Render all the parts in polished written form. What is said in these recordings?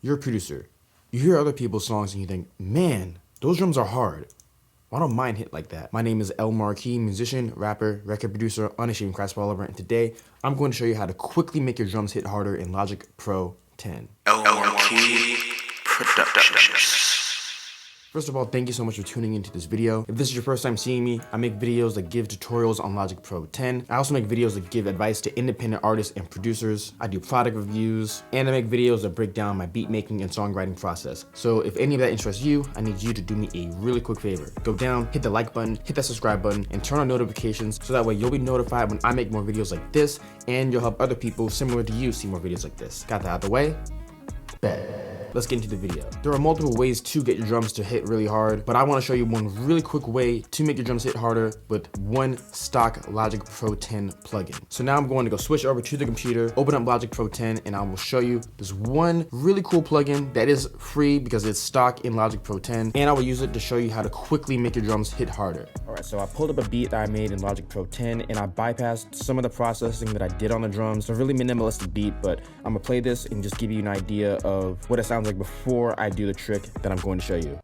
You're a producer. You hear other people's songs and you think, man, those drums are hard. Why don't mine hit like that? My name is El Marquis, musician, rapper, record producer, unashamed crash follower, and today I'm going to show you how to quickly make your drums hit harder in Logic Pro 10. El Marquis Productions. First of all, thank you so much for tuning into this video. If this is your first time seeing me, I make videos that give tutorials on Logic Pro 10. I also make videos that give advice to independent artists and producers. I do product reviews, and I make videos that break down my beat making and songwriting process. So if any of that interests you, I need you to do me a really quick favor. Go down, hit the like button, hit that subscribe button, and turn on notifications so that way you'll be notified when I make more videos like this, and you'll help other people similar to you see more videos like this. Got that out of the way? Bet. Let's get into the video. There are multiple ways to get your drums to hit really hard, but I want to show you one really quick way to make your drums hit harder with one stock Logic Pro 10 plugin. So now I'm going to go switch over to the computer, open up Logic Pro 10, and I will show you this one really cool plugin that is free because it's stock in Logic Pro 10, and I will use it to show you how to quickly make your drums hit harder. All right, so I pulled up a beat that I made in Logic Pro 10, and I bypassed some of the processing that I did on the drums. It's a really minimalistic beat, but I'm gonna play this and just give you an idea of what it sounds like before I do the trick that I'm going to show you.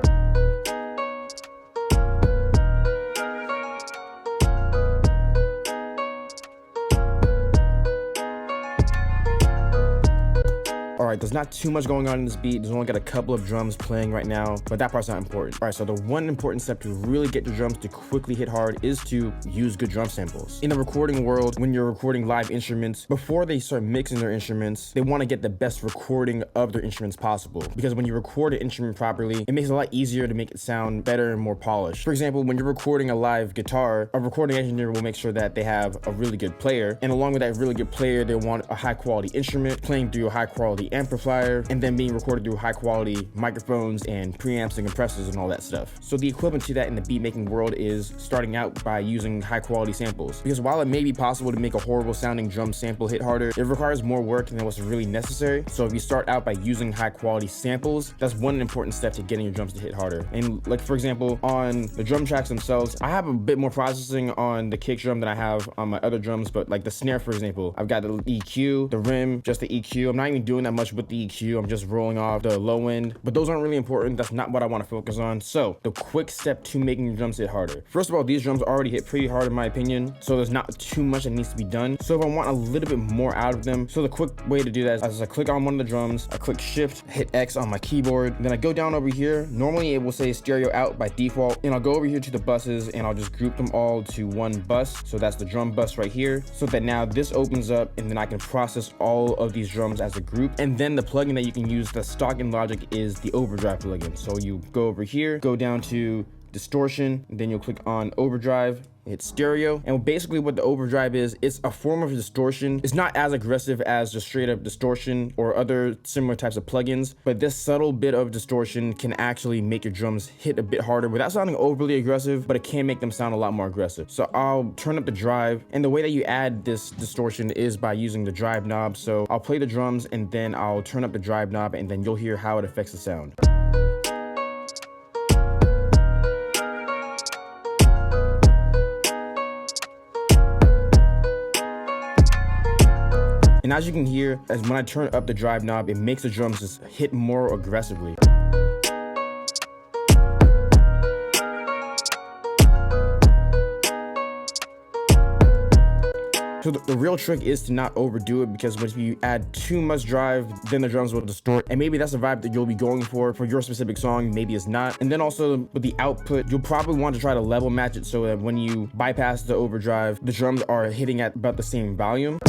Alright, there's not too much going on in this beat. There's only got a couple of drums playing right now, but that part's not important. Alright, so the one important step to really get your drums to quickly hit hard is to use good drum samples. In the recording world, when you're recording live instruments, before they start mixing their instruments, they want to get the best recording of their instruments possible. Because when you record an instrument properly, it makes it a lot easier to make it sound better and more polished. For example, when you're recording a live guitar, a recording engineer will make sure that they have a really good player, and along with that really good player, they want a high quality instrument playing through a high quality amplifier, and then being recorded through high quality microphones and preamps and compressors and all that stuff. So the equivalent to that in the beat making world is starting out by using high quality samples. Because while it may be possible to make a horrible sounding drum sample hit harder, it requires more work than what's really necessary. So if you start out by using high quality samples, that's one important step to getting your drums to hit harder. And like for example, on the drum tracks themselves, I have a bit more processing on the kick drum than I have on my other drums, but like the snare, for example, I've got the EQ, the rim, just the EQ. I'm not even doing that much with the EQ. I'm just rolling off the low end, but those aren't really important. That's not what I want to focus on. So the quick step to making your drums hit harder. First of all, these drums already hit pretty hard in my opinion, so there's not too much that needs to be done. So if I want a little bit more out of them, so the quick way to do that is I click on one of the drums, I click shift, hit X on my keyboard, then I go down over here. Normally it will say stereo out by default, and I'll go over here to the buses and I'll just group them all to one bus. So that's the drum bus right here, so that now this opens up and then I can process all of these drums as a group. And then the plugin that you can use that's stock in Logic is the overdrive plugin. So you go over here, go down to distortion, and then you'll click on overdrive, hit stereo. And basically what the overdrive is, it's a form of distortion. It's not as aggressive as just straight up distortion or other similar types of plugins, but this subtle bit of distortion can actually make your drums hit a bit harder without sounding overly aggressive, but it can make them sound a lot more aggressive. So I'll turn up the drive, and the way that you add this distortion is by using the drive knob. So I'll play the drums and then I'll turn up the drive knob, and then you'll hear how it affects the sound. And as you can hear, as when I turn up the drive knob, it makes the drums just hit more aggressively. So the real trick is to not overdo it, because if you add too much drive, then the drums will distort. And maybe that's the vibe that you'll be going for your specific song, maybe it's not. And then also with the output, you'll probably want to try to level match it so that when you bypass the overdrive, the drums are hitting at about the same volume.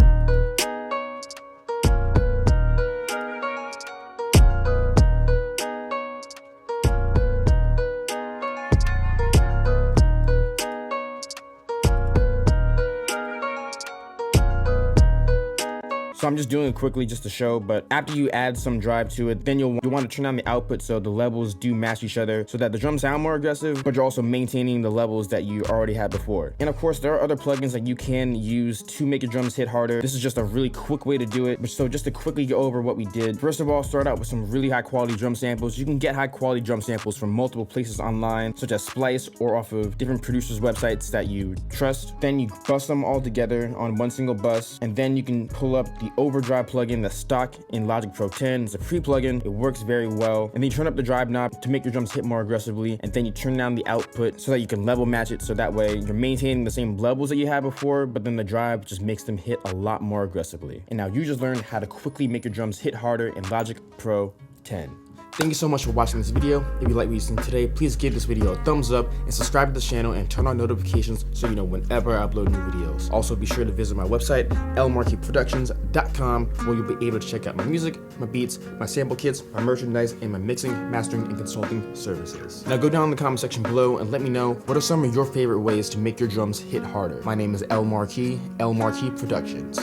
So I'm just doing it quickly just to show, but after you add some drive to it, then you'll want to turn on the output so the levels do match each other, so that the drums sound more aggressive, but you're also maintaining the levels that you already had before. And of course, there are other plugins that you can use to make your drums hit harder. This is just a really quick way to do it. So just to quickly go over what we did, first of all, start out with some really high quality drum samples. You can get high quality drum samples from multiple places online, such as Splice or off of different producers' websites that you trust. Then you bus them all together on one single bus, and then you can pull up the overdrive plugin that's stock in Logic Pro 10. It's a free plugin. It works very well. And then you turn up the drive knob to make your drums hit more aggressively, and then you turn down the output so that you can level match it, so that way you're maintaining the same levels that you had before, but then the drive just makes them hit a lot more aggressively. And now you just learned how to quickly make your drums hit harder in Logic Pro 10. Thank you so much for watching this video. If you like what you've seen today, please give this video a thumbs up and subscribe to the channel and turn on notifications so you know whenever I upload new videos. Also, be sure to visit my website, lmarquisproductions.com, where you'll be able to check out my music, my beats, my sample kits, my merchandise, and my mixing, mastering, and consulting services. Now go down in the comment section below and let me know what are some of your favorite ways to make your drums hit harder. My name is L Marquis Productions.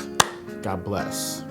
God bless.